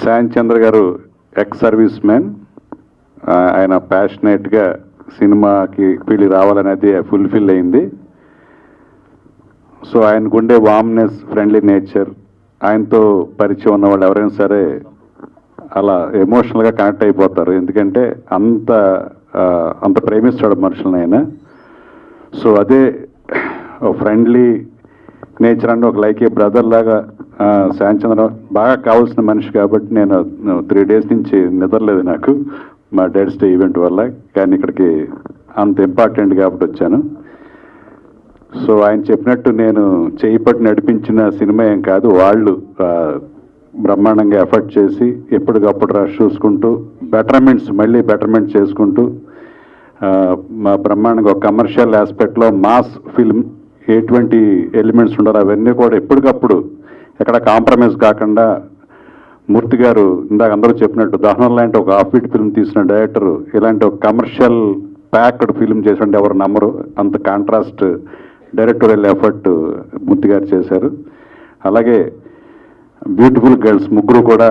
San చంద్ర గారు ex service man. ఆయన ప్యాషనేట్గా సినిమాకి ఫీల్డ్ రావాలనేది ఫుల్ఫిల్ అయింది. సో ఆయనకు ఉండే వామ్నెస్, ఫ్రెండ్లీ నేచర్, ఆయనతో పరిచయం ఉన్న వాళ్ళు ఎవరైనా సరే అలా ఎమోషనల్గా కనెక్ట్ అయిపోతారు. ఎందుకంటే అంత ప్రేమిస్తాడు మనుషులను ఆయన. సో అదే ఫ్రెండ్లీ నేచర్ అంటే ఒక లైక్ ఏ బ్రదర్ లాగా శాన్ చంద్ర బాగా కావాల్సిన మనిషి. కాబట్టి నేను 3 days నుంచి నిద్రలేదు నాకు, మా డాడ్స్ డే ఈవెంట్ వల్ల. కానీ ఇక్కడికి అంత ఇంపార్టెంట్ కాబట్టి వచ్చాను. సో ఆయన చెప్పినట్టు నేను చేయిపట్టి నడిపించిన సినిమా ఏం కాదు, వాళ్ళు బ్రహ్మాండంగా ఎఫర్ట్ చేసి ఎప్పటికప్పుడు రష్ చూసుకుంటూ మళ్ళీ బెటర్మెంట్ చేసుకుంటూ మా బ్రహ్మాండంగా ఒక కమర్షియల్ ఆస్పెక్ట్లో మాస్ ఫిల్మ్ ఎటువంటి ఎలిమెంట్స్ ఉండాలి అవన్నీ కూడా ఎప్పటికప్పుడు ఎక్కడ కాంప్రమైజ్ కాకుండా మూర్తి గారు ఇందాక అందరూ చెప్పినట్టు దహనం లాంటి ఒక ఆఫ్బీట్ ఫిల్మ్ తీసిన డైరెక్టర్ ఇలాంటి ఒక కమర్షియల్ ప్యాక్డ్ ఫిల్మ్ చేసినట్టు ఎవరు నమ్మరు. అంత కాంట్రాస్ట్ డైరెక్టోరియల్ ఎఫర్ట్ మూర్తి గారు చేశారు. అలాగే బ్యూటిఫుల్ గర్ల్స్ ముగ్గురు కూడా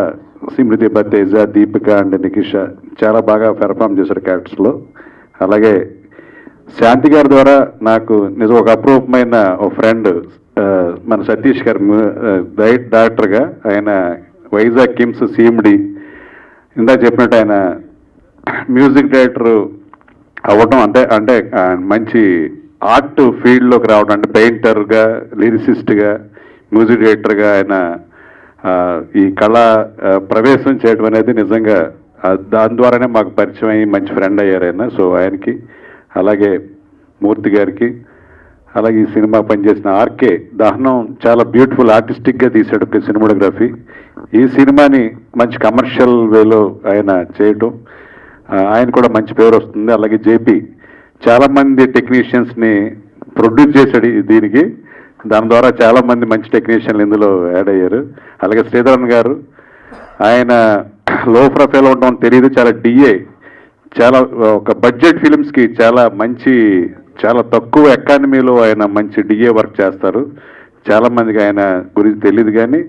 స్మృతి తేజ, దీపిక అండ్ నికిష చాలా బాగా పెర్ఫామ్ చేశారు క్యారెక్టర్స్లో. అలాగే శాంతి గారి ద్వారా నాకు నిజం ఒక అప్రూపమైన ఒక ఫ్రెండ్ మన సతీష్ గారు డైరెక్టర్గా, ఆయన వైజాగ్ కిమ్స్ సీఎండి. ఇందా చెప్పినట్టు ఆయన మ్యూజిక్ డైరెక్టర్ అవ్వటం అంటే మంచి ఆర్ట్ ఫీల్డ్లోకి రావడం, అంటే పెయింటర్గా, లిరిసిస్ట్గా, మ్యూజిక్ డైరెక్టర్గా ఆయన ఈ కళా ప్రవేశం చేయడం అనేది నిజంగా దాని ద్వారానే మాకు పరిచయం అయ్యి మంచి ఫ్రెండ్ అయ్యారు ఆయన. సో ఆయనకి, అలాగే మూర్తి గారికి, అలాగే ఈ సినిమా పనిచేసిన ఆర్కే దహనం చాలా బ్యూటిఫుల్ ఆర్టిస్టిక్గా తీశాడు సినిమాటోగ్రఫీ. ఈ సినిమాని మంచి కమర్షియల్ వేలో ఆయన చేయటం, ఆయన కూడా మంచి పేరు వస్తుంది. అలాగే జేపీ చాలామంది టెక్నీషియన్స్ని ప్రొడ్యూస్ చేశాడు దీనికి, దాని ద్వారా చాలామంది మంచి టెక్నీషియన్లు ఇందులో యాడ్ అయ్యారు. అలాగే శ్రీధరన్ గారు, ఆయన లో ప్రొఫైల్ ఉండడం తెలియదు, చాలా డిఏ, చాలా ఒక బడ్జెట్ ఫిలిమ్స్కి చాలా తక్కువ ఎకానమీలో ఆయన మంచి డిఏ వర్క్ చేస్తారు. చాలామందికి ఆయన గురించి తెలియదు, కానీ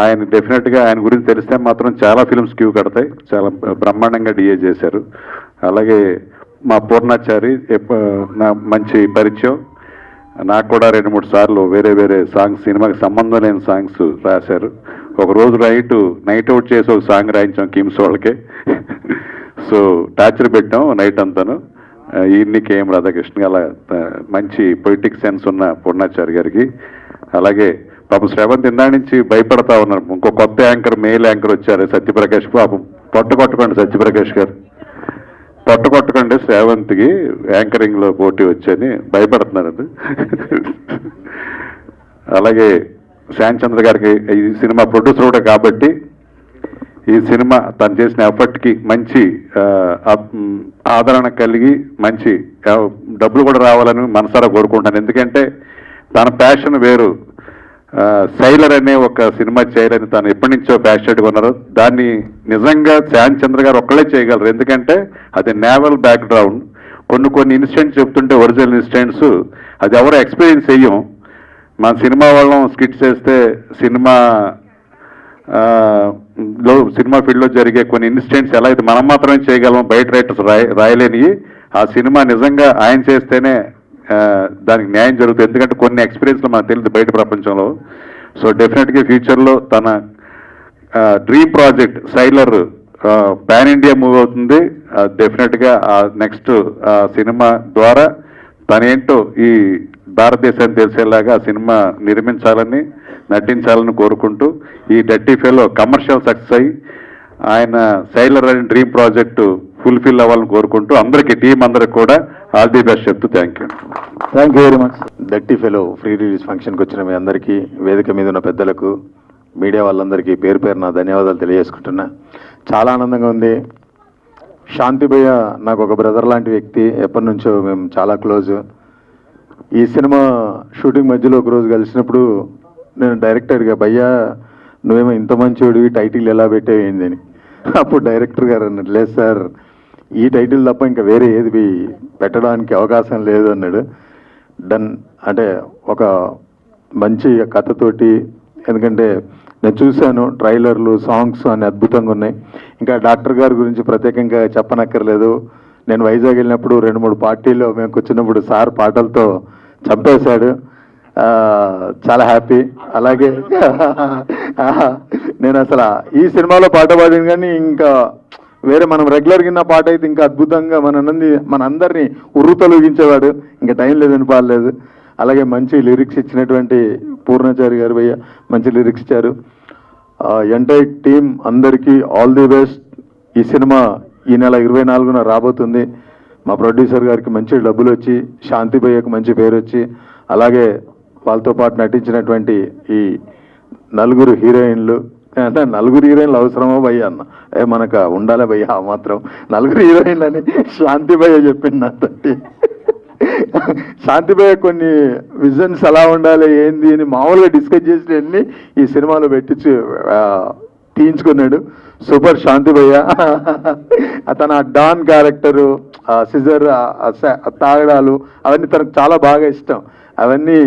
ఆయన డెఫినెట్గా ఆయన గురించి తెలిస్తే మాత్రం చాలా ఫిల్మ్స్ క్యూ కడతాయి. చాలా బ్రహ్మాండంగా డిఏ చేశారు. అలాగే మా పూర్ణాచారి నా మంచి పరిచయం, నాకు కూడా 2-3 సార్లు వేరే సాంగ్స్, సినిమాకి సంబంధం లేని సాంగ్స్ రాశారు. ఒకరోజు నైట్ అవుట్ చేసి ఒక సాంగ్ రాయించాం కిమ్స్ వాళ్ళకే. సో టార్చర్ పెట్టాం నైట్ అంతాను. ఈయన్ని కేఎం రాధాకృష్ణ, అలా మంచి పొయిటిక్ సెన్స్ ఉన్న పూర్ణాచారి గారికి. అలాగే పాపం శ్రవంత్ ఇందా నుంచి భయపడతా ఉన్నారు. ఇంకో కొత్త యాంకర్, మెయిల్ యాంకర్ వచ్చారు సత్యప్రకాష్. పాపం కొట్టకండి సత్యప్రకాష్ గారు, కొట్టకండి శ్రావంత్కి యాంకరింగ్లో పోటీ వచ్చని భయపడుతున్నారు. అలాగే శాన్ చంద్ర గారికి ఈ సినిమా ప్రొడ్యూసర్ కూడా కాబట్టి ఈ సినిమా తను చేసిన ఎఫర్ట్కి మంచి ఆదరణ కలిగి మంచి డబ్బులు కూడా రావాలని మనసారా కోరుకుంటాను. ఎందుకంటే తన ప్యాషన్ వేరు. సైలర్ అనే ఒక సినిమా చేయాలని తను ఎప్పటి నుంచో ప్యాషనెట్గా ఉన్నారు. దాన్ని నిజంగా శాన్ చంద్ర గారు ఒక్కళ్ళే చేయగలరు. ఎందుకంటే అది నేవల్ బ్యాక్గ్రౌండ్. కొన్ని ఇన్సిడెంట్స్ చెప్తుంటే ఒరిజినల్ ఇన్సిడెంట్స్ అది ఎవరో ఎక్స్పీరియన్స్ చెయ్యం. మన సినిమా వాళ్ళం స్కిట్స్ చేస్తే సినిమా ఫీల్డ్లో జరిగే కొన్ని ఇన్సిడెంట్స్ ఎలా అయితే మనం మాత్రమే చేయగలం, బయట రైటర్స్ రాయలేనివి. ఆ సినిమా నిజంగా ఆయన చేస్తేనే దానికి న్యాయం జరుగుతుంది. ఎందుకంటే కొన్ని ఎక్స్పీరియన్స్లు మనకు తెలియదు బయట ప్రపంచంలో. సో డెఫినెట్గా ఫ్యూచర్లో తన dream project sailor pan India move అవుతుంది. డెఫినెట్గా నెక్స్ట్ సినిమా ద్వారా తనేంటో ఈ భారతదేశాన్ని తెలిసేలాగా ఆ సినిమా నిర్మించాలని, నటించాలని కోరుకుంటూ ఈ డర్టీ ఫెలో కమర్షియల్ సక్సెస్ అయ్యి ఆయన సైలర్ అనే డ్రీమ్ ప్రాజెక్టు ఫుల్ఫిల్ అవ్వాలని కోరుకుంటూ అందరికీ, టీం అందరికి కూడా ఆల్ ది బెస్ట్ చెప్తూ thank you very much. Dirty fellow free release ఫంక్షన్కి వచ్చిన మీ అందరికీ, వేదిక మీద ఉన్న పెద్దలకు, మీడియా వాళ్ళందరికీ పేరు పేరు నా ధన్యవాదాలు తెలియజేసుకుంటున్నా. చాలా ఆనందంగా ఉంది. శాంతి భయ్య నాకు ఒక బ్రదర్ లాంటి వ్యక్తి, ఎప్పటి నుంచో మేము చాలా క్లోజ్. ఈ సినిమా షూటింగ్ మధ్యలో ఒకరోజు కలిసినప్పుడు నేను డైరెక్టర్గా, భయ్యా నువ్వేమో ఇంత మంచివాడివి, టైటిల్ ఎలా పెట్టేయండి అని. అప్పుడు డైరెక్టర్ గారు అన్నాడు, లేదు సార్ ఈ టైటిల్ తప్ప ఇంకా వేరే ఏది పెట్టడానికి అవకాశం లేదు అన్నాడు. డన్ అంటే ఒక మంచి కథతోటి, ఎందుకంటే నేను చూశాను, ట్రైలర్లు, సాంగ్స్ అన్ని అద్భుతంగా ఉన్నాయి. ఇంకా డాక్టర్ గారి గురించి ప్రత్యేకంగా చెప్పనక్కర్లేదు. నేను వైజాగ్ వెళ్ళినప్పుడు 2-3 పార్టీల్లో మేము కూర్చున్నప్పుడు సార్ పాటలతో చంపేశాడు. చాలా హ్యాపీ. అలాగే నేను అసలు ఈ సినిమాలో పాట పాడిన కానీ ఇంకా వేరే మనం రెగ్యులర్ కింద పాట అయితే ఇంకా అద్భుతంగా మన అందరినీ ఉర్రు తొలగించేవాడు. ఇంకా టైం లేదని పాడలేదు. అలాగే మంచి లిరిక్స్ ఇచ్చినటువంటి పూర్ణచారి గారు భయ్య మంచి లిరిక్స్ ఇచ్చారు. ఎంటైర్ టీం అందరికీ ఆల్ ది బెస్ట్. ఈ సినిమా ఈ నెల 24న రాబోతుంది. మా ప్రొడ్యూసర్ గారికి మంచి డబ్బులు వచ్చి, శాంతి భయ్యకు మంచి పేరు వచ్చి, అలాగే వాళ్ళతో పాటు నటించినటువంటి ఈ 4 హీరోయిన్లు, అంటే 4 హీరోయిన్లు అవసరమో భయ్య అన్న, మనకు ఉండాలి భయ్య ఆ మాత్రం 4 హీరోయిన్లు అని శాంతి భయ్య చెప్పింది నాతోటి. శాంతి భయ్య కొన్ని విజన్స్ ఎలా ఉండాలి ఏంది అని మామూలుగా డిస్కస్ చేసినవన్నీ ఈ సినిమాలో పెట్టించి తీయించుకున్నాడు. సూపర్ శాంతి భయ్య. తన డాన్ క్యారెక్టరు, సిజర్, తాగడాలు అవన్నీ తనకు చాలా బాగా ఇష్టం. అవన్నీ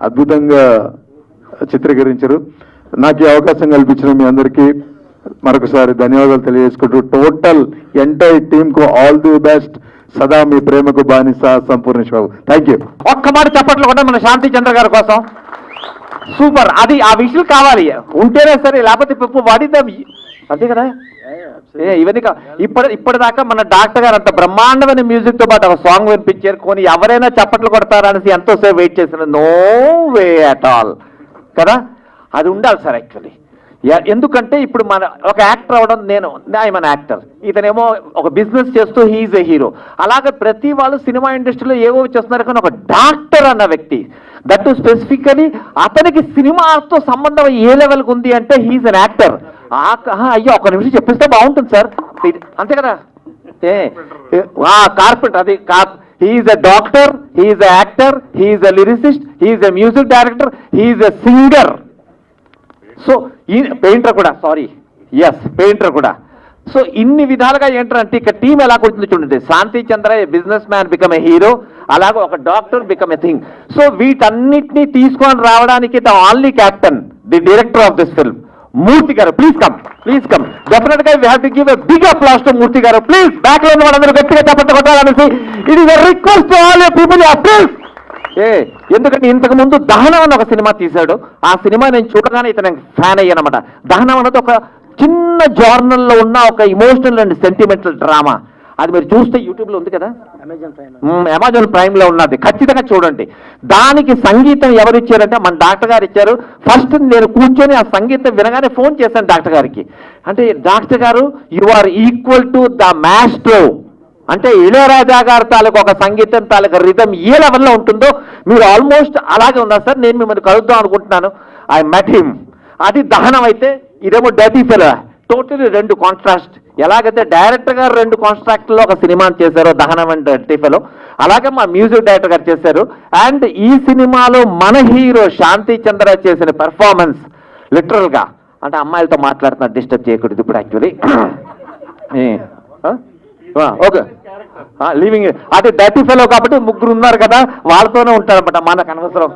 అద్భుతంగా చిత్రీకరించారు. నాకు ఈ అవకాశం కల్పించిన మీ అందరికీ మరొకసారి ధన్యవాదాలు తెలియజేసుకుంటూ టోటల్ ఎంటైర్ టీంకు ఆల్ ది బెస్ట్. సదా మీ ప్రేమకు బానిస సంపూర్ణేష్ బాబు. Thank you. ఒక్క మాట చెప్పట్లు కూడా మన శాంతి చంద్ర గారి కోసం. సూపర్. అది ఆ విషయం కావాలి, ఉంటేనే సరే, లేకపోతే పప్పు వాడిద్దాం. అంతే కదా. ఇవన్నీ ఇప్పటిదాకా మన డాక్టర్ గారు అంత బ్రహ్మాండమైన మ్యూజిక్ తో పాటు ఒక సాంగ్ వినిపించారు. కొని ఎవరైనా చప్పట్లు కొడతారనేసి ఎంతోసేపు వెయిట్ చేసిన, నో వే అట్ ఆల్ కదా. అది ఉండాలి సార్ యాక్చువల్లీ. ఎందుకంటే ఇప్పుడు మన ఒక యాక్టర్ అవ్వడం, నేను మన యాక్టర్, ఇతనేమో ఒక బిజినెస్ చేస్తూ హీఈస్ ఎ హీరో. అలాగే ప్రతి వాళ్ళు సినిమా ఇండస్ట్రీలో ఏవో చేస్తున్నారు, కానీ ఒక డాక్టర్ అన్న వ్యక్తి, దట్ స్పెసిఫికలీ అతనికి సినిమాతో సంబంధం ఏ లెవెల్కి ఉంది అంటే హీఈస్ అన్ యాక్టర్. అయ్యో ఒక నిమిషం చెప్పిస్తే బాగుంటుంది సార్, అంతే కదా. కార్పెంటర్, అది he's a doctor, he's a actor, he's a lyricist, he's a music director, he's a singer. So ఈ పెయింటర్ కూడా, సారీ, ఎస్ పెయింటర్ కూడా. సో ఇన్ని విధాలుగా ఏంటంటే ఇక్కడ టీం ఎలా కూర్చుంది చూడండి. Shanti Chandra a business man become a hero, అలాగే ఒక doctor become a thing. So వీటన్నిటినీ తీసుకొని రావడానికి the only captain, the director of this film, Murthy garu. Please come. Definite గా we have to give a big applause to Murthy garu. Please back లో ఉన్న వాళ్ళందరూ గట్టిగా చప్పట్లు కొట్టాలనేసి it is a request to all people. Please. ఎందుకంటే ఇంతకు ముందు దహనం అని ఒక సినిమా తీశాడు. ఆ సినిమా నేను చూడగానే ఇతను ఫ్యాన్ అయ్యానమాట. దహనం అనేది ఒక చిన్న జర్నల్లో ఉన్న ఒక ఇమోషనల్ అండ్ సెంటిమెంటల్ డ్రామా. అది మీరు చూస్తే యూట్యూబ్లో ఉంది కదా, అమెజాన్ ప్రైమ్లో ఉన్నది, ఖచ్చితంగా చూడండి. దానికి సంగీతం ఎవరు ఇచ్చారంటే మన డాక్టర్ గారు ఇచ్చారు. ఫస్ట్ నేను కూర్చొని ఆ సంగీతం వినగానే ఫోన్ చేశాను డాక్టర్ గారికి. అంటే డాక్టర్ గారు, you are equal to the maestro. అంటే ఇళయరాజా గారి తాలూకు ఒక సంగీతం తాలూకు రిథం ఏ లెవెల్లో ఉంటుందో మీరు ఆల్మోస్ట్ అలాగే ఉన్నారు సార్, నేను మిమ్మల్ని కలుద్దాం అనుకుంటున్నాను. I met him. అది దహనం అయితే, ఇదేమో డర్టీ ఫెలో. Totally 2 contrast. ఎలాగైతే డైరెక్టర్ గారు 2 కాంట్రాక్ట్లో ఒక సినిమాని చేశారో దహనం అండ్ డర్టీ ఫెలో, అలాగే మా మ్యూజిక్ డైరెక్టర్ గారు చేశారు. అండ్ ఈ సినిమాలో మన హీరో శాంతి చంద్ర చేసిన పెర్ఫార్మెన్స్ లిటరల్గా, అంటే అమ్మాయిలతో మాట్లాడుతున్నా, డిస్టర్బ్ చేయకూడదు ఇప్పుడు యాక్చువల్లీ. ఓకే, లివింగ్ అది డర్టీ ఫెలో కాబట్టి 3 ఉన్నారు కదా, వాళ్ళతోనే ఉంటారన్నమాట. మనకు అనవసరం.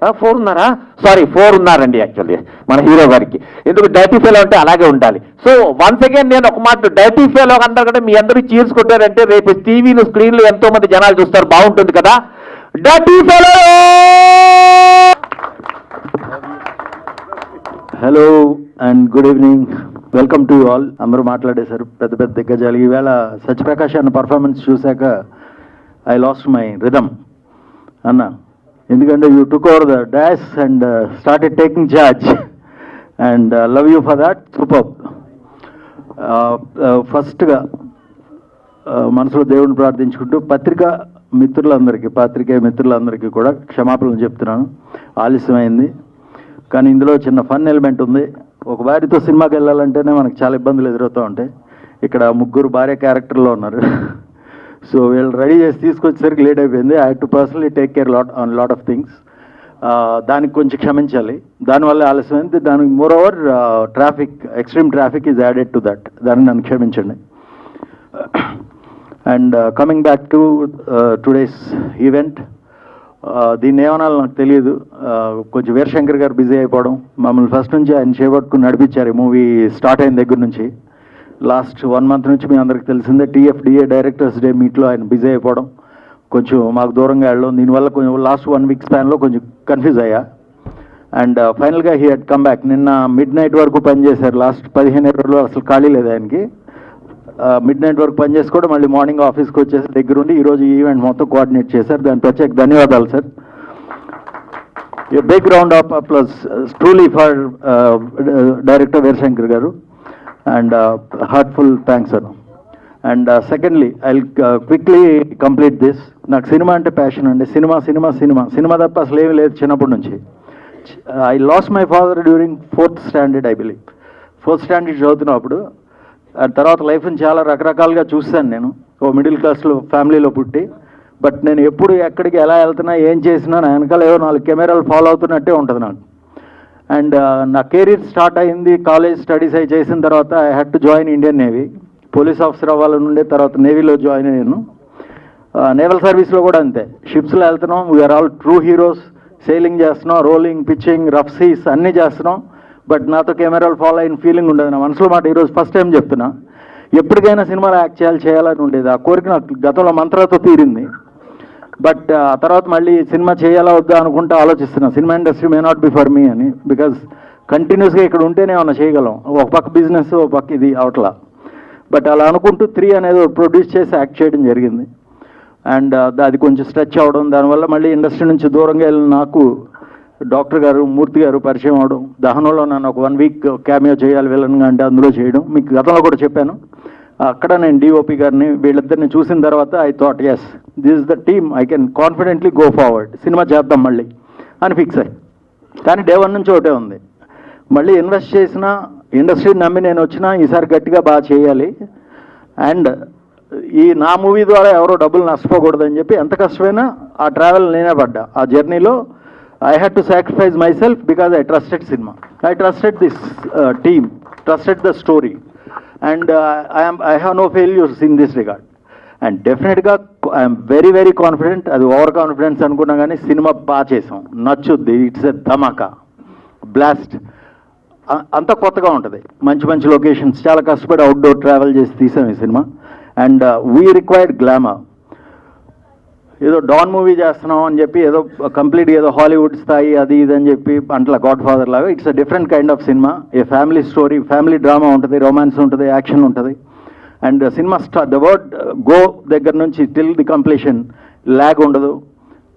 4 ఉన్నారా? సారీ, 4 ఉన్నారండి యాక్చువల్లీ మన హీరో గారికి. ఎందుకు డర్టీ ఫెలో అంటే అలాగే ఉండాలి. సో వన్స్ అగైన్ నేను ఒక మాట, డర్టీ ఫెలో అందరూ కూడా మీ అందరూ చీర్స్ కొట్టారంటే రేపు టీవీలు, స్క్రీన్లు ఎంతో మంది జనాలు చూస్తారు, బాగుంటుంది కదా. Dirty fellow. Hello and good evening, welcome to you all. అందరూ మాట్లాడేశారు, పెద్ద పెద్ద దిగ్గజాలు. ఈవేళ సత్యప్రకాష్ అన్న పర్ఫార్మెన్స్ చూశాక ఐ లాస్ట్ మై రిథమ్ అన్న. ఎందుకంటే you took over the dash and started taking charge and love you for that. Super. ఫస్ట్గా మనసులో దేవుడిని ప్రార్థించుకుంటూ పాత్రికేయ మిత్రులందరికీ కూడా క్షమాపణలు చెప్తున్నాను. ఆలస్యమైంది, కానీ ఇందులో చిన్న ఫన్ ఎలిమెంట్ ఉంది. ఒక భార్యతో సినిమాకి వెళ్ళాలంటేనే మనకు చాలా ఇబ్బందులు ఎదురవుతూ ఉంటాయి. ఇక్కడ 3 భార్య క్యారెక్టర్లో ఉన్నారు. సో వీళ్ళు రెడీ చేసి తీసుకొచ్చేసరికి లేట్ అయిపోయింది. I had to personally take care lot of things. దానికి కొంచెం క్షమించాలి, దానివల్ల ఆలస్యమైంది. దానికి more over extreme traffic is added to that. దాన్ని నన్ను క్షమించండి. And coming back to today's event, దీన్ని ఏమనాలో నాకు తెలియదు. కొంచెం వీరశంకర్ గారు బిజీ అయిపోవడం, మమ్మల్ని ఫస్ట్ నుంచి ఆయన చేపట్టుకుని నడిపించారు ఈ మూవీ స్టార్ట్ అయిన దగ్గర నుంచి. లాస్ట్ 1 month నుంచి మీ అందరికి తెలిసిందే, TFDA డైరెక్టర్స్ డే మీట్లో ఆయన బిజీ అయిపోవడం, కొంచెం మాకు దూరంగా వెళ్ళడం, దీనివల్ల కొంచెం లాస్ట్ 1 week స్పాన్లో కొంచెం కన్ఫ్యూజ్ అయ్యా. అండ్ ఫైనల్గా హీ హెడ్ కమ్ బ్యాక్. నిన్న midnight వరకు పనిచేశారు. లాస్ట్ 15 రోజులు అసలు ఖాళీ లేదు ఆయనకి. midnight వరకు పనిచేసుకోవడం, మళ్ళీ మార్నింగ్ ఆఫీస్కి వచ్చేసి దగ్గరుండి ఈరోజు ఈవెంట్ మొత్తం కోఆర్డినేట్ చేశారు. దాని ప్రత్యేక ధన్యవాదాలు sir. A big round of applause truly for director Veerashankar garu, and heartful thanks sir. And secondly I quickly complete this. నాకు సినిమా అంటే ప్యాషన్ అండి. సినిమా సినిమా సినిమా సినిమా తప్ప అసలు ఏమీ లేదు చిన్నప్పటి నుంచి. I lost my father during 4th standard I believe. 4th standard చదువుతున్నప్పుడు. ఆ తర్వాత లైఫ్ని చాలా రకరకాలుగా చూశాను నేను. ఓ మిడిల్ క్లాస్లో ఫ్యామిలీలో పుట్టి, బట్ నేను ఎప్పుడు ఎక్కడికి ఎలా వెళ్తున్నా ఏం చేసినా నా వెనకాల ఏవో 4 కెమెరాలు ఫాలో అవుతున్నట్టే ఉంటుంది నాకు. అండ్ నా కెరీర్ స్టార్ట్ అయింది కాలేజ్ స్టడీస్ అయి చేసిన తర్వాత I had to join Indian navy. Police officer అవ్వాలని ఉండే, తర్వాత నేవీలో జాయిన్ అయ్యాను. నేవల్ సర్వీస్లో కూడా అంతే. షిప్స్లో వెళ్తున్నాం, we're all true heroes. Sailing చేస్తున్నాం, రోలింగ్, పిచ్చింగ్, రఫ్ సీస్ అన్నీ చేస్తున్నాం. బట్ నాతో కెమెరాలు ఫాలో అయిన ఫీలింగ్ ఉండదు నా మనసులో మాట. ఈరోజు ఫస్ట్ టైం చెప్తున్నా, ఎప్పటికైనా సినిమాలో యాక్ట్ చేయాలని ఉండేది. ఆ కోరిక నాకు గతంలో మంత్రాలతో తీరింది. బట్ ఆ తర్వాత మళ్ళీ సినిమా చేయాలా వద్దా అనుకుంటూ ఆలోచిస్తున్నా. Cinema industry may not be for me అని. బికాజ్ కంటిన్యూస్గా ఇక్కడ ఉంటేనే ఏమన్నా చేయగలం. ఒక పక్క బిజినెస్, ఒక పక్క ఇది అవట్లా. బట్ అలా అనుకుంటూ 3 అనేది ప్రొడ్యూస్ చేసి యాక్ట్ చేయడం జరిగింది. అండ్ అది కొంచెం స్ట్రెచ్ అవ్వడం, దానివల్ల మళ్ళీ ఇండస్ట్రీ నుంచి దూరంగా వెళ్ళిన నాకు డాక్టర్ గారు, మూర్తి గారు పరిచయం అవడం. దహనంలో నన్ను ఒక 1 week క్యామియో చేయాలి విలన్గా అంటే అందులో చేయడం. మీకు గతంలో కూడా చెప్పాను. అక్కడ నేను DOP గారిని వీళ్ళిద్దరిని చూసిన తర్వాత I thought yes this is the team, I can confidently go forward, cinema చేద్దాం మళ్ళీ అని ఫిక్స్ అయ్యి. కానీ day 1 నుంచి ఒకటే ఉంది, మళ్ళీ ఇన్వెస్ట్ చేసిన ఇండస్ట్రీని నమ్మి నేను వచ్చినా ఈసారి గట్టిగా బాగా చేయాలి. అండ్ ఈ నా మూవీ ద్వారా ఎవరో డబ్బులు నష్టపోకూడదని చెప్పి ఎంత కష్టమైనా ఆ ట్రావెల్ నేనే పడ్డా. ఆ జర్నీలో I had to sacrifice myself because I trusted cinema, I trusted this team, trusted the story. And I have no failures in this regard. And డెఫినెట్గా ఐఎమ్ వెరీ వెరీ కాన్ఫిడెంట్. అది over confidence అనుకున్నా కానీ cinema బాగా చేసాం, నచ్చుద్ది. It's a Dhamaka, blast. అంత కొత్తగా ఉంటుంది, మంచి మంచి లొకేషన్స్, చాలా కష్టపడి అవుట్డోర్ ట్రావెల్ చేసి తీసాం ఈ cinema. And we required glamour. ఏదో డాన్ మూవీ చేస్తున్నాం అని చెప్పి ఏదో కంప్లీట్గా ఏదో హాలీవుడ్ స్థాయి అది ఇది అని చెప్పి అంట్లా గాడ్ ఫాదర్ లాగా. It's a different kind of cinema. A family story, family drama ఉంటుంది, రొమాన్స్ ఉంటుంది, యాక్షన్ ఉంటుంది. And cinema the word go దగ్గర నుంచి టిల్ ది కంప్లీషన్ ల్యాగ్ ఉండదు.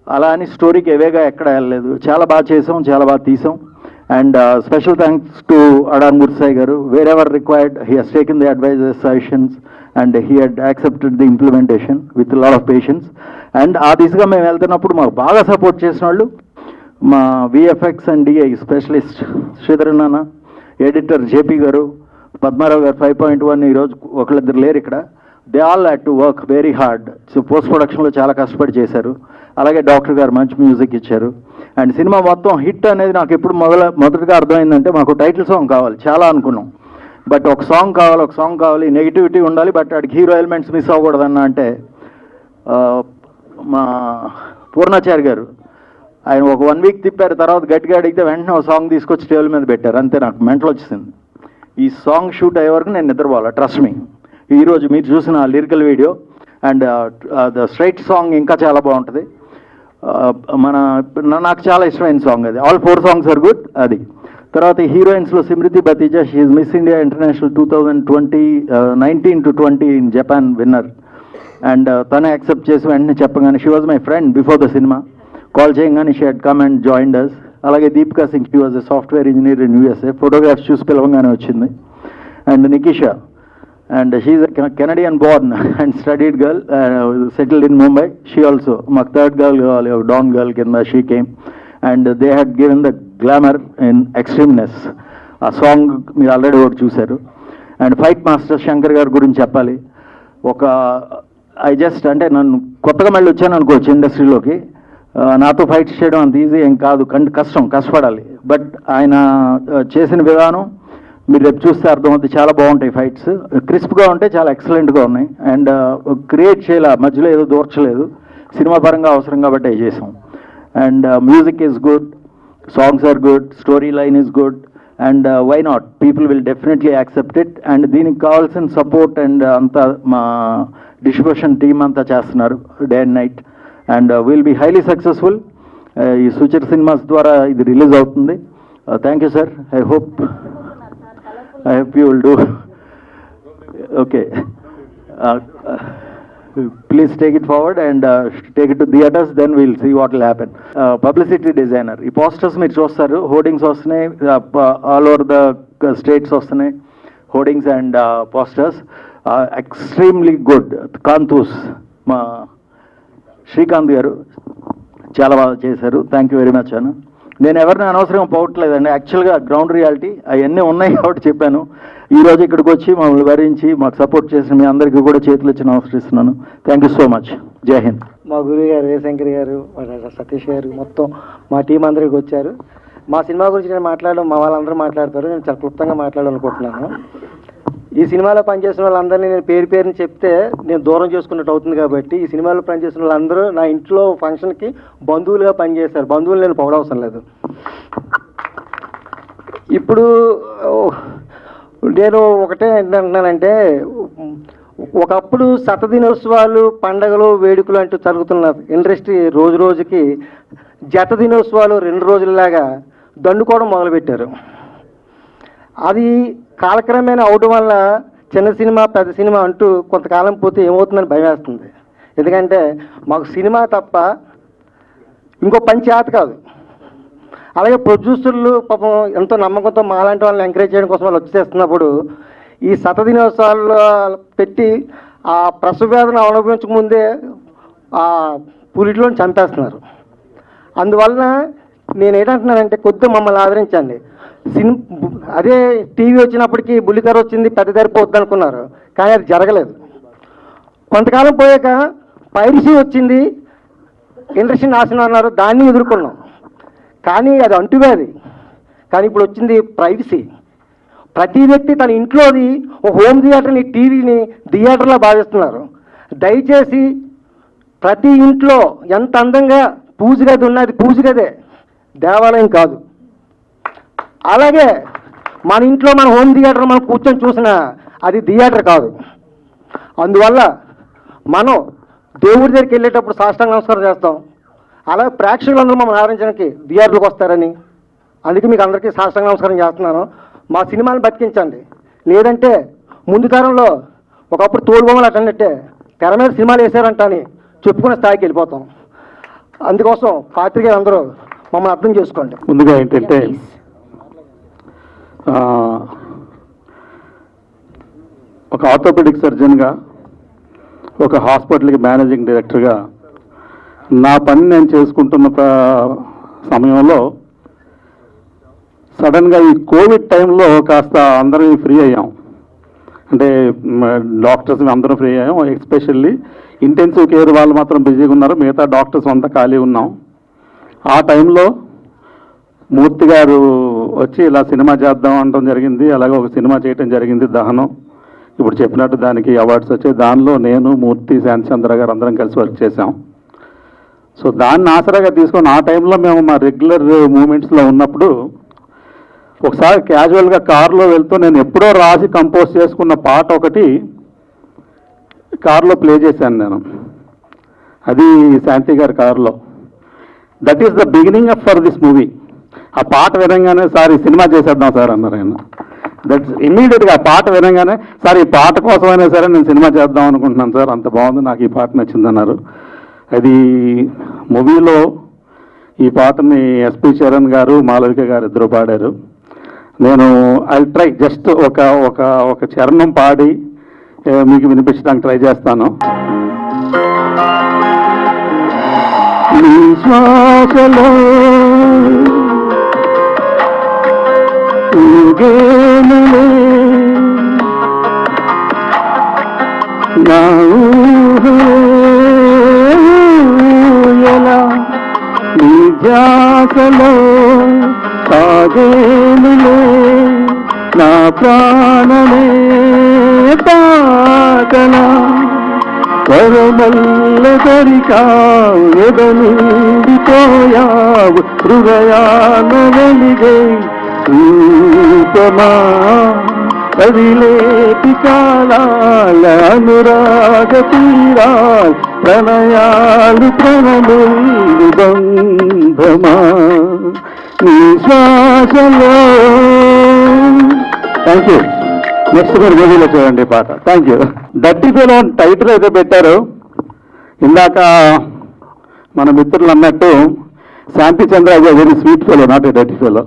అలా అని స్టోరీకి ఎవేగా ఎక్కడ వెళ్ళలేదు. చాలా బాగా చేసాం, చాలా బాగా తీసాం. అండ్ స్పెషల్ థ్యాంక్స్ టు అడాన్ ముర్సాయి గారు. Wherever required he has taken the advices, suggestions, and he had accepted the implementation with lot of patience. And ఆ దిశగా మేము వెళ్తున్నప్పుడు మాకు బాగా సపోర్ట్ చేసిన వాళ్ళు మా VFX and DI specialist Sridharan అన్న, ఎడిటర్ JP గారు, పద్మారావు గారు 5.1. ఈరోజు ఒకళ్ళిద్దరు లేరు ఇక్కడ. They all had to work very hard. So post ప్రొడక్షన్లో చాలా కష్టపడి చేశారు. అలాగే డాక్టర్ గారు మంచి మ్యూజిక్ ఇచ్చారు. అండ్ సినిమా మొత్తం హిట్ అనేది నాకు ఎప్పుడు మొదటగా అర్థమైందంటే, మాకు టైటిల్ సాంగ్ కావాలి చాలా అనుకున్నాం. బట్ ఒక సాంగ్ కావాలి, నెగిటివిటీ ఉండాలి, బట్ వాడికి హీరో ఎలిమెంట్స్ మిస్ అవ్వకూడదన్న అంటే మా పూర్ణాచారి గారు ఆయన ఒక 1 week తిప్పారు. తర్వాత గట్టిగా అడిగితే వెంటనే ఒక సాంగ్ తీసుకొచ్చి టేబుల్ మీద పెట్టారు. అంతే, నాకు మెంటల్ వచ్చేసింది. ఈ సాంగ్ షూట్ అయ్యే వరకు నేను నిద్రపోవాలి, ట్రస్ట్ మీ. ఈరోజు మీరు చూసిన lyrical video and the straight song ఇంకా చాలా బాగుంటుంది. నాకు చాలా ఇష్టమైన సాంగ్ అది. All 4 songs are good. అది తర్వాత హీరోయిన్స్లో Simrithi Bathija, she is Miss India international 2019-20 in Japan winner. And తనే యాక్సెప్ట్ చేసి వెంటనే చెప్పగానే, she was my friend before the cinema, call చేయగానే she had come and joined us. అలాగే Deepika Singh, she was a software engineer in USA, photographs చూసి పిలవంగానే వచ్చింది. And Nikisha, and she is a Canadian born and studied girl, settled in Mumbai. She also, my third girl, Dawn girl, she came, and they had given the glamour in extremeness. A song మీరు already ఒకటి చూశారు. And fight master Shankar గారి గురించి చెప్పాలి. ఒక అంటే నన్ను కొత్తగా మళ్ళీ వచ్చాను అనుకోవచ్చు ఇండస్ట్రీలోకి. నాతో ఫైట్స్ చేయడం అంత ఈజీ ఏం కాదు, కష్టపడాలి. బట్ ఆయన చేసిన విధానం మీరు రేపు చూస్తే అర్థమవుతుంది, చాలా బాగుంటాయి ఫైట్స్, క్రిస్ప్గా ఉంటాయి, చాలా ఎక్సలెంట్గా ఉన్నాయి. అండ్ క్రియేట్ చేయలే, మధ్యలో ఏదో దూర్చలేదు, సినిమా పరంగా అవసరం కాబట్టి అవి చేసాం. and music is good, songs are good, storyline is good, and why not? People will definitely accept it, and దీనికి కావాల్సిన సపోర్ట్ అండ్ అంతా మా డిస్ట్రిబ్యూషన్ టీమ్ అంతా చేస్తున్నారు day and night, and will be highly successful. ఈ సుచర్ cinemas ద్వారా ఇది release అవుతుంది. Thank you sir. I hope you will do okay. Please take it forward and take it to theaters, then we'll see what will happen. Publicity designer. ఈ posters మీరు చూస్తారు, hoardings వస్తున్నాయి all over the states వస్తున్నాయి, hoardings and posters extremely good. కాంతూస్ మా శ్రీకాంత్ గారు చాలా బాగా చేశారు. థ్యాంక్ యూ వెరీ మచ్ అన్న. నేను ఎవరిని అనవసరంగా పోవట్లేదండి, యాక్చువల్గా గ్రౌండ్ రియాలిటీ అవన్నీ ఉన్నాయి కాబట్టి చెప్పాను. ఈరోజు ఇక్కడికి వచ్చి మమ్మల్ని భరించి మాకు సపోర్ట్ చేసిన మీ అందరికీ కూడా చేతులు ఇచ్చి నమస్కరిస్తున్నాను. Thank you so much. జై హింద్. మా గురువు గారు శంకర్ గారు, సతీష్ గారు, మొత్తం మా టీం అందరికి వచ్చారు. మా సినిమా గురించి నేను మాట్లాడడం మా వాళ్ళందరూ మాట్లాడతారు, నేను చాలా క్లుప్తంగా మాట్లాడాలనుకుంటున్నాను. ఈ సినిమాలో పనిచేసిన వాళ్ళందరినీ నేను పేరు పేరుని చెప్తే నేను దూరం చేసుకున్నట్టు అవుతుంది కాబట్టి ఈ సినిమాలో పనిచేసిన వాళ్ళందరూ నా ఇంట్లో ఫంక్షన్కి బంధువులుగా పనిచేశారు. బంధువులు నేను పొగడవసరం లేదు. ఇప్పుడు నేను ఒకటే ఏంటంటున్నానంటే, ఒకప్పుడు శతదినోత్సవాలు, పండగలు, వేడుకలు అంటూ జరుగుతున్న ఇండస్ట్రీ రోజు రోజుకి జత దినోత్సవాలు 2 రోజులలాగా దండుకోవడం మొదలుపెట్టారు. అది కాలక్రమేణా అవడం వల్ల చిన్న సినిమా పెద్ద సినిమా అంటూ కొంతకాలం పోతే ఏమవుతుందని భయం వేస్తుంది. ఎందుకంటే మాకు సినిమా తప్ప ఇంకో పని చేత కాదు. అలాగే ప్రొడ్యూసర్లు పాపం ఎంతో నమ్మకంతో మాలాంటి వాళ్ళని ఎంకరేజ్ చేయడం కోసం వాళ్ళు వచ్చేస్తున్నప్పుడు ఈ శతదినోత్సవాలు పెట్టి ఆ ప్రసవ వేదన అనుభవించకముందే ఆ పులిటిలో చంపేస్తున్నారు. అందువలన నేను ఏంటంటున్నానంటే కొద్దిగా మమ్మల్ని ఆదరించండి. అదే టీవీ వచ్చినప్పటికీ బుల్లితెర వచ్చింది, పెద్ద తెర పోద్ది అనుకున్నారు, కానీ అది జరగలేదు. కొంతకాలం పోయాక పైరసీ వచ్చింది, ఇండస్ట్రీ నాశనం అన్నారు, దాన్ని ఎదుర్కొన్నాం. కానీ అది అంటువ్యాధి. కానీ ఇప్పుడు వచ్చింది ప్రైవసీ. ప్రతి వ్యక్తి తన ఇంట్లోది ఒక హోమ్ థియేటర్ని, టీవీని థియేటర్లో భావిస్తున్నారు. దయచేసి ప్రతి ఇంట్లో ఎంత అందంగా పూజ గది ఉన్నది పూజ గదే, దేవాలయం కాదు. అలాగే మన ఇంట్లో మన హోమ్ థియేటర్ మనం కూర్చొని చూసినా అది థియేటర్ కాదు. అందువల్ల మనం దేవుడి దగ్గరికి వెళ్ళేటప్పుడు సాష్టాంగ నమస్కారం చేస్తాం. అలాగే ప్రేక్షకులందరూ మమ్మల్ని ఆదరించడానికి థియేటర్లకు వస్తారని, అందుకే మీకు అందరికీ సాష్టాంగ నమస్కారం చేస్తున్నాను. మా సినిమాని బతికించండి. లేదంటే ముందు తరంలో ఒకప్పుడు తోలుబొమ్మలు అటన్నట్టే తెర మీద సినిమాలు వేసారంట అని చెప్పుకునే స్థాయికి వెళ్ళిపోతాం. అందుకోసం పాత్రికేయులు అందరూ మమ్మల్ని అర్థం చేసుకోండి. ముందుగా ఏంటంటే ఒక ఆర్థోపెడిక్ సర్జన్గా, ఒక హాస్పిటల్కి మేనేజింగ్ డైరెక్టర్గా నా పని నేను చేసుకుంటున్న సమయంలో సడన్గా ఈ కోవిడ్ టైంలో కాస్త అందరం ఫ్రీ అయ్యాం. అంటే డాక్టర్స్ అందరం ఫ్రీ అయ్యాం. ఎస్పెషల్లీ ఇంటెన్సివ్ కేర్ వాళ్ళు మాత్రం బిజీగా ఉన్నారు, మిగతా డాక్టర్స్ అంతా ఖాళీ ఉన్నాం. ఆ టైంలో మూర్తి గారు వచ్చి ఇలా సినిమా చేద్దాం అనడం జరిగింది. అలాగే ఒక సినిమా చేయటం జరిగింది, దహనం. ఇప్పుడు చెప్పినట్టు దానికి అవార్డ్స్ వచ్చాయి. దానిలో నేను, మూర్తి, శాంతిచంద్ర గారు అందరం కలిసి వర్క్ చేశాం. సో దాన్ని ఆసరాగా తీసుకొని ఆ టైంలో మేము మా రెగ్యులర్ మూమెంట్స్లో ఉన్నప్పుడు ఒకసారి క్యాజువల్గా కారులో వెళ్తూ నేను ఎప్పుడో రాసి కంపోజ్ చేసుకున్న పాట ఒకటి కారులో ప్లే చేశాను నేను. అది శాంతి గారి కారులో. That is the beginning of for this movie. ఆ పాట వినంగానే సార్ ఈ సినిమా చేసేద్దాం సార్ అన్నారు ఆయన. దట్స్ ఇమ్మీడియట్గా ఆ పాట వినంగానే సార్ ఈ పాట కోసమైనా సరే నేను సినిమా చేద్దాం అనుకుంటున్నాను సార్, అంత బాగుంది, నాకు ఈ పాట నచ్చిందన్నారు. అది మూవీలో ఈ పాటని ఎస్పి చరణ్ గారు, మాలవిక గారు ఇద్దరు పాడారు. నేను ఐ ట్రై జస్ట్ ఒక చరణం పాడి మీకు వినిపించడానికి ట్రై చేస్తాను. నీ శ్వాసలో ఊగేనులే నా ఊహల, నీ ధ్యాసలో సాగేనులే నా ప్రాణమే పాటలా, వరమల్ల దరికా ఎదనిండి పోయావు హృదయాన వెలిగే రూపమా కదిలేటి కాలాల అనురాగ తీరాల్ ప్రణయాలు ప్రణములు బంధమా నీ శ్వాసలో. Thank you. నెక్స్ట్ మీరు మూవీలో చూడండి పాట. Thank you. Dirty fellow title అయితే పెట్టారు. ఇందాక మన మిత్రులు అన్నట్టు Shanti Chandra is a very sweet fellow, not a dirty fellow,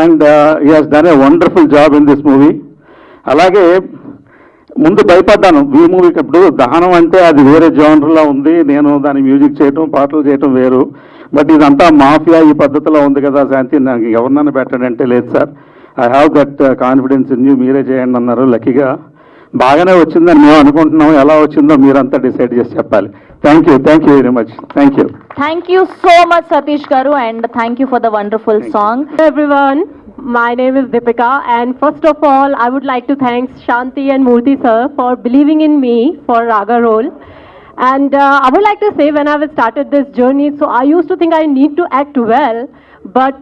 and he has done a wonderful job in this movie. అలాగే ముందు భయపడ్డాను ఈ మూవీకి. ఇప్పుడు దహనం అంటే అది వేరే జోనర్లో ఉంది, నేను దాని మ్యూజిక్ చేయటం పాటలు చేయటం వేరు. బట్ ఇదంతా మాఫియా ఈ పద్ధతిలో ఉంది కదా శాంతి, నాకు ఎవరినైనా పెట్టండి లేదు sir, I have that confidence in you, మీరే చేయండి అన్నారు. లక్కీగా బాగానే వచ్చిందని మేము అనుకుంటున్నాం. ఎలా వచ్చిందో మీరంతా డిసైడ్ చేసి చెప్పాలి. Thank you very much. Thank you. Thank you so much, Satish Garu, and thank you for the wonderful song. Everyone, my name is Deepika, and first of all, I would like to thank Shanti and Murthy sir for believing in me for Raga role. And I would like to say, when I started this journey, so I used to think I need to act well, but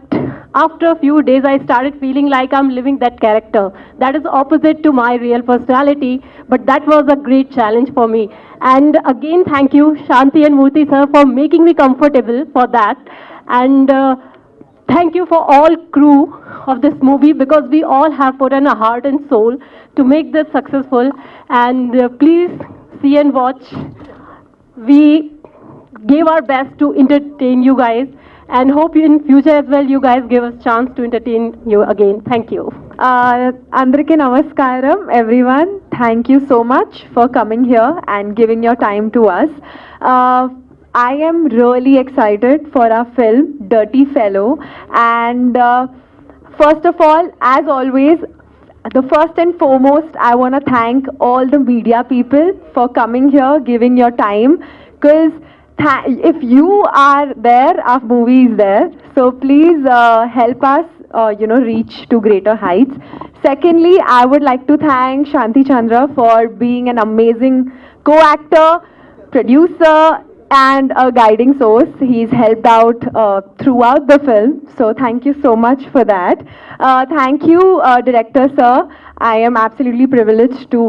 after a few days, I started feeling like I'm living that character. That is opposite to my real personality, but that was a great challenge for me. And again, thank you, Shanti and Murthy sir, for making me comfortable for that. And thank you for all crew of this movie, because we all have put in a heart and soul to make this successful. And please see and watch. We gave our best to entertain you guys, and hope in future as well you guys give us chance to entertain you again. Thank you. Andariki namaskaram everyone. Thank you so much for coming here and giving your time to us. I am really excited for our film Dirty Fellow, and first of all, as always, the first and foremost, I want to thank all the media people for coming here, giving your time, because if you are there, our movie is there. So please help us, reach to greater heights. Secondly, I would like to thank Shanti Chandra for being an amazing co-actor, producer, and a guiding source. He's helped out throughout the film. So thank you so much for that. Thank you, director sir. I am absolutely privileged to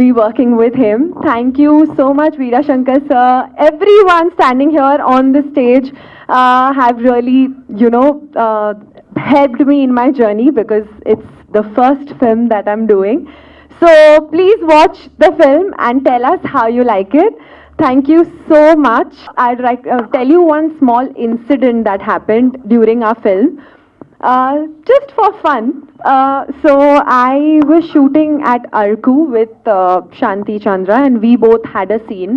be working with him. Thank you so much, Veera Shankar sir. Everyone standing here on the stage have really, helped me in my journey, because it's the first film that I'm doing. So please watch the film and tell us how you like it. Thank you so much. I'd like to tell you one small incident that happened during our film. Just for fun. So I was shooting at Arku with Shanti Chandra, and we both had a scene.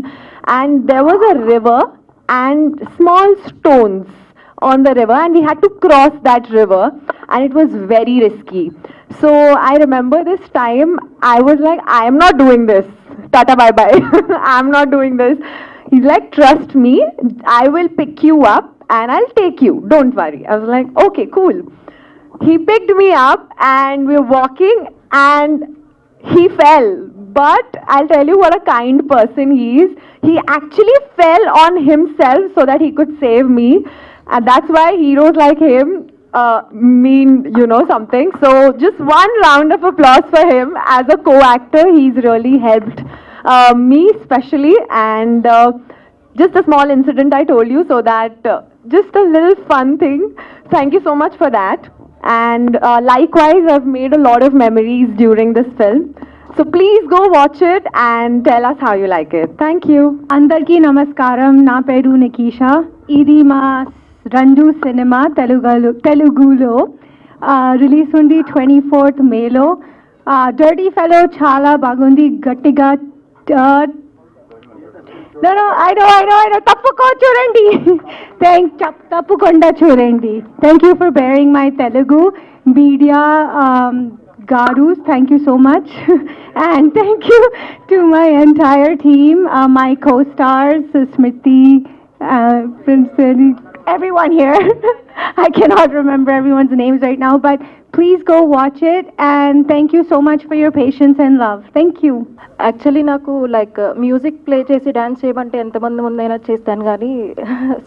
And there was a river and small stones on the river, and we had to cross that river, and it was very risky. So I remember this time, I was like, I am not doing this. Tata bye bye. I'm not doing this. He's like, trust me, I will pick you up and I'll take you. Don't worry. I was like, okay, cool. He picked me up and we were walking and he fell. But I'll tell you what a kind person he is. He actually fell on himself so that he could save me. And that's why heroes like him mean, something. So just one round of applause for him. As a co-actor, he's really helped me especially. And just a small incident I told you, so that just a little fun thing. Thank you so much for that. And likewise, I've made a lot of memories during this film. So please go watch it and tell us how you like it. Thank you. Andarki namaskaram. Na peru Nikisha. Idi ma Ranju cinema Telugulo release undi 24th May lo. Dirty Fellow chala bagundi gattiga. No, I know. Tappuko churandi. Tappukonda churandi. Thank you for bearing my Telugu media. Garus, thank you so much. And thank you to my entire team, my co-stars, Smriti, Prince, everyone here. I cannot remember everyone's names right now, but Please go watch it, and thank you so much for your patience and love. Thank you. Actually నాకు like music play చేసి dance చేయమంటే ఎంతమంది ముందైనా చేస్తాను కానీ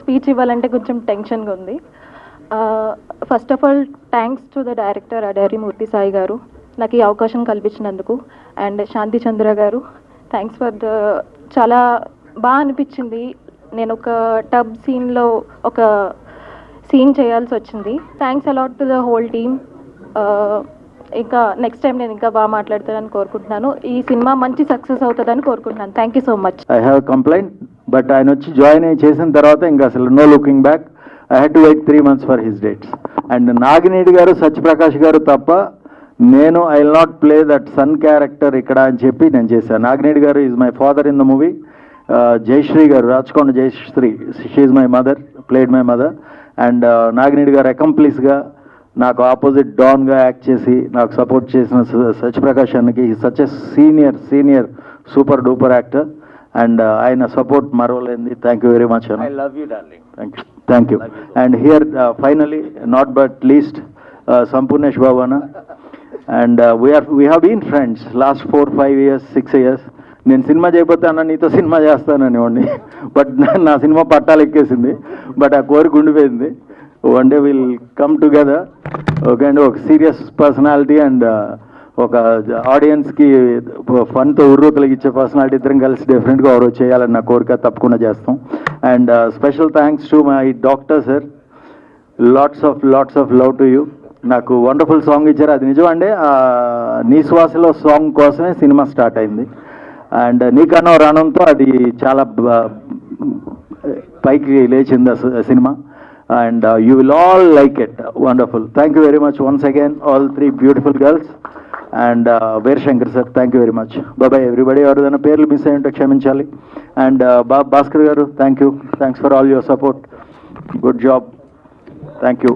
speech ఇవ్వాలంటే కొంచెం టెన్షన్గా ఉంది. First of all thanks to the director Adari Murthy Sai garu నాకు ఈ అవకాశం కల్పించినందుకు, అండ్ శాంతి చంద్ర గారు థ్యాంక్స్ ఫర్ ద, చాలా బాగా అనిపించింది. నేను ఒక టబ్ సీన్లో ఒక సీన్ చేయాల్సి వచ్చింది. Thanks a lot to the whole team. ఇంకా నెక్స్ట్ టైం నేను ఇంకా బాగా మాట్లాడతానని కోరుకుంటున్నాను. ఈ సినిమా మంచి సక్సెస్ అవుతుందని కోరుకుంటున్నాను. Thank you so much. I have complaint, but ఆయన వచ్చి జాయిన్ అయ్యి చేసిన తర్వాత ఇంకా అసలు no looking back. I had to wait 3 months for his dates. And Nagineedi garu, Satyaprakash garu తప్ప నేను I will not play that son character ఇక్కడ అని చెప్పి నేను చేశాను. Nagineedi garu is my father in the movie. Jayashree garu, Rachakonda Jayashree, she is my mother, played my mother. And Nagineedi గారు అకంప్లీస్గా నాకు opposite డాన్గా act చేసి నాకు సపోర్ట్ చేసిన సత్యప్రకాష్ అన్నకి such a senior super duper actor. And ఆయన సపోర్ట్ మరవలేంది. థ్యాంక్ యూ వెరీ మచ్ అన్న. I love you, darling. Thank you. And here finally not but least Sampoornesh Babu అన్న. And we have been friends last 4-5 years 6 years. నేను cinema చేయకపోతే అన్న నీతో cinema చేస్తానని వాడిని, బట్ నా సినిమా పట్టాలు ఎక్కేసింది. బట్ ఆ కోరిక ఉండిపోయింది. One day will come together. Okay అండి, ఒక సీరియస్ పర్సనాలిటీ అండ్ ఒక ఆడియన్స్కి ఫన్తో ఉర్రు కలిగించే పర్సనాలిటీ ఇద్దరం కలిసి డెఫినెట్గా ఎవరో చేయాలని నా కోరిక, తప్పకుండా చేస్తాం. And special thanks to my doctor sir. Lots of love to you. నాకు వండర్ఫుల్ సాంగ్ ఇచ్చారు, అది నిజం అండి. నీ శ్వాసలో సాంగ్ కోసమే సినిమా స్టార్ట్ అయింది. అండ్ నీకన్నా రానంతో అది చాలా పైకి లేచింది ఆ cinema. And you will all like it. Wonderful. Thank you very much once again, all 3 beautiful girls. And Veer Shankar sir, thank you very much. Bye bye everybody. Everyone పేర్లు miss అయ్యి ఉంటే క్షమించాలి. And Bhaskar garu, thank you. Thanks for all your support. Good job. Thank you.